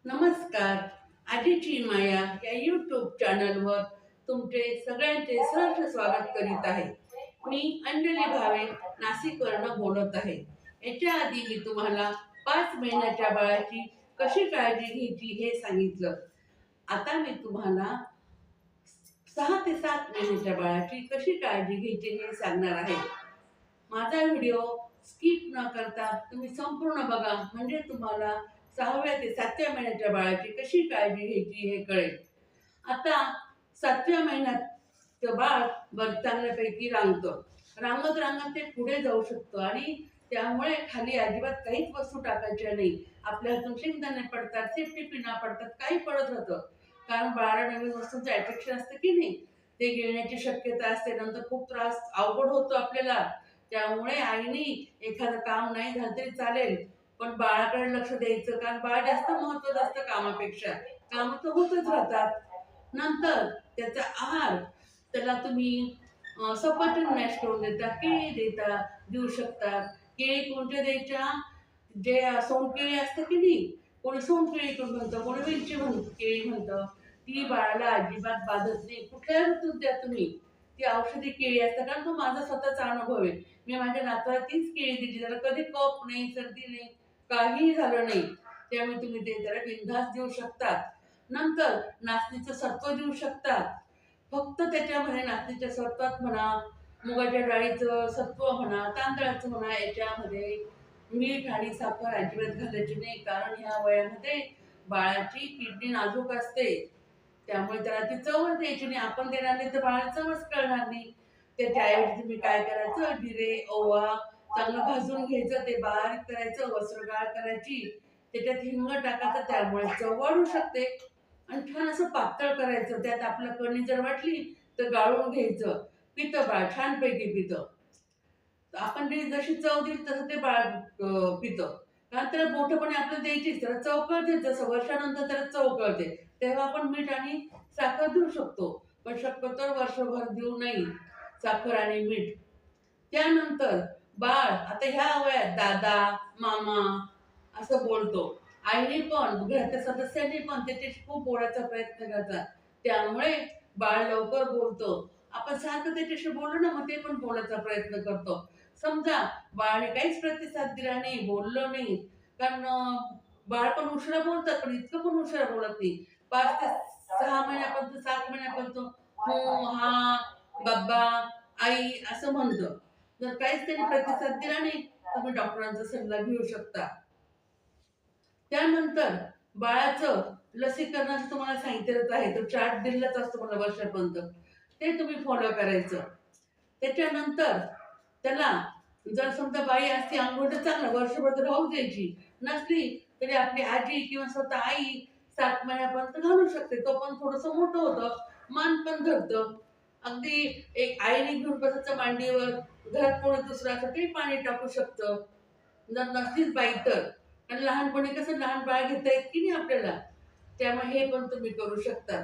नमस्कार. आजीची माया या यूट्यूब चॅनलवर तुमचे सगळ्यांचे सहर्ष स्वागत करीत आहे. मी अंजली भावे नाशिकवरनं बोलत आहे. याच्या आधी मी तुम्हाला 5 महिन्याच्या बाळाची कशी काळजी घ्यायची हे सांगितलं. आता मी तुम्हाला 6 ते 7 महिन्याच्या बाळाची कशी काळजी घ्यायची हे सांगणार आहे. माझा व्हिडिओ स्किप न करता तुम्ही संपूर्ण बघा, म्हणजे तुम्हाला 6व्या ते 7व्या महिन्याच्या बाळाची कशी काळजी घ्यायची हे कळेल. आता 7व्या महिन्यात बाळ चांगल्यापैकी रांगतं. रांगत रांगत ते पुढे जाऊ शकतं आणि त्यामुळे खाली अजिबात काहीच वस्तू टाकायच्या नाही. आपल्या हातून शेंगदाणे पडतात, सेफ्टी पिना पडतात, काही पडत राहतं. कारण बाळाला नवीन वस्तूंचं अट्रॅक्शन असतं की नाही, ते गिळण्याची शक्यता असते. नंतर खूप त्रास अवघड होतो आपल्याला. त्यामुळे आईने एखादं काम नाही झालं तरी चालेल, पण बाळाकडे लक्ष द्यायचं. कारण बाळ जास्त महत्त्वाचं असतं कामापेक्षा. कामं तर होतच राहतात. नंतर त्याचा आहार, त्याला तुम्ही सफरचंद मॅश करून देता, केळी देऊ शकता. केळी कोणत्या द्यायच्या? जे सोनकेळी असतं की नाही, कोणी सोनकेळी पण म्हणतं, कोणी वेलची केळी म्हणतं. ती बाळाला अजिबात बाधत नाही. कुठल्याही ऋतूत द्या तुम्ही. ती औषधी केळी असतात. कारण तो माझा स्वतःचा अनुभव आहे. मी माझ्या नातवाला तीच केळी दिली. त्याला कधी कफ नाही, सर्दी नाही, काहीही झालं नाही. त्यामुळे तुम्ही ते त्याला बिनधास्त देऊ शकता. नंतर नाचणीचं सत्व देऊ शकता. फक्त त्याच्यामध्ये नाचणीच्या सत्वात म्हणा, मुगाच्या डाळीचं सत्व म्हणा, तांदळाचं म्हणा, याच्यामध्ये मीठ आणि साखर अजिबात घालायची नाही. कारण ह्या वयामध्ये बाळाची किडनी नाजूक असते. त्यामुळे त्याला ती चवच द्यायची नाही. आपण देणार नाही तर बाळाला चवच कळणार नाही. त्याच्याऐवजी तुम्ही काय करायचं, जिरे, ओवा चांगलं भाजून घ्यायचं, ते बारीक करायचं, वस्त्रगाळ करायची, त्याच्यात हिंग टाकायचं, त्यामुळे चव वाढू शकते. आणि छान असं पातळ करायचं. त्यात आपलं कणी जर वाटली तर गाळून घ्यायचं. पितं बाळ, छानपैकी पितं. आपण ते जशी चव दिली तसं ते बाळ पितं. कारण त्याला मोठेपणी आपल्याला द्यायचीच. त्याला चव कळते, जसं वर्षानंतर त्याला चव कळते. तेव्हा आपण मीठ आणि साखर देऊ शकतो. पण शक्यतो वर्षभर देऊ नये साखर आणि मीठ. त्यानंतर बाळ आता ह्या वयात दादा, मामा असं बोलतो. आईने पण, घरातल्या सदस्यांनी पण त्याच्याशी खूप बोलायचा प्रयत्न करतात. त्यामुळे बाळ लवकर बोलतो. आपण सारखं त्याच्याशी बोललो ना, मग ते पण बोलायचा प्रयत्न करतो. समजा बाळाने काहीच प्रतिसाद दिला नाही, बोललो नाही, कारण बाळ पण उशिरा बोलतात, पण इतकं पण उशिरा बोलत नाही. 5 ते 6 महिन्यापर्यंत, 7 महिन्यापर्यंत हो, हा, बाबा, आई असं म्हणतं. जर काहीच त्यांनी प्रतिसाद दिला नाही, तुम्ही डॉक्टरांचा सल्ला घेऊ शकता. त्यानंतर बाळाचं लसीकरणाचं तुम्हाला सांगितलेलंच आहे. तो चार्ट दिलेलाच असतो मला वर्षापर्यंत. ते तुम्ही फॉलो करायचं. त्याच्यानंतर त्याला जर समजा बाई असती अंघोळ तर चांगलं वर्षभर तर राहू द्यायची. नसली तरी आपली आजी किंवा स्वतः आई 7 महिन्यापर्यंत घालू शकते. तो पण थोडंसं मोठं होतं, मान पण धरतं. अगदी एक आईने घेऊन बसायचं मांडीवर, घरात कोणी दुसरं असं ते पाणी टाकू शकतं. जर नसलीच बाई तर. आणि लहानपणी कसं लहान बाळ घेता येत की नाही आपल्याला, त्यामुळे हे पण तुम्ही करू शकता.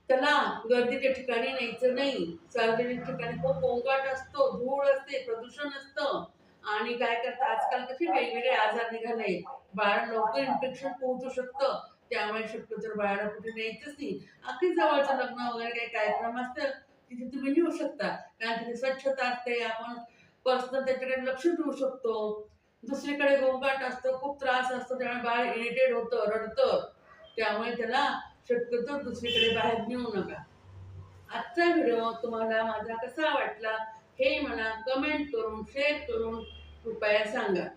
त्याला गर्दीच्या ठिकाणी न्यायचं नाही. सार्वजनिक ठिकाणी खूप गोंगाट असतो, धूळ असते, प्रदूषण असतं. आणि काय करतात आजकाल कसे वेगवेगळे आजार निघाले. बाळाला लवकर इन्फेक्शन पोहोचू शकतं. त्यामुळे शक्यतो बाळाला कुठे न्यायचंच नाही. अगदी जवळचं लग्न वगैरे काही कार्यक्रम असतं, तिथे तुम्ही नेऊ शकता. कारण तिथे स्वच्छता असते, आपण पर्सनल त्याच्याकडे लक्ष देऊ शकतो. दुसरीकडे गोंगाट असतो, खूप त्रास असतो, त्यामुळे बाळ इरिटेट होतं, रडतं. त्यामुळे त्याला शक्यतो दुसरीकडे बाहेर नेऊ नका. आजचा व्हिडिओ तुम्हाला माझा कसा वाटला हे मला कमेंट करून, शेअर करून कृपया सांगा.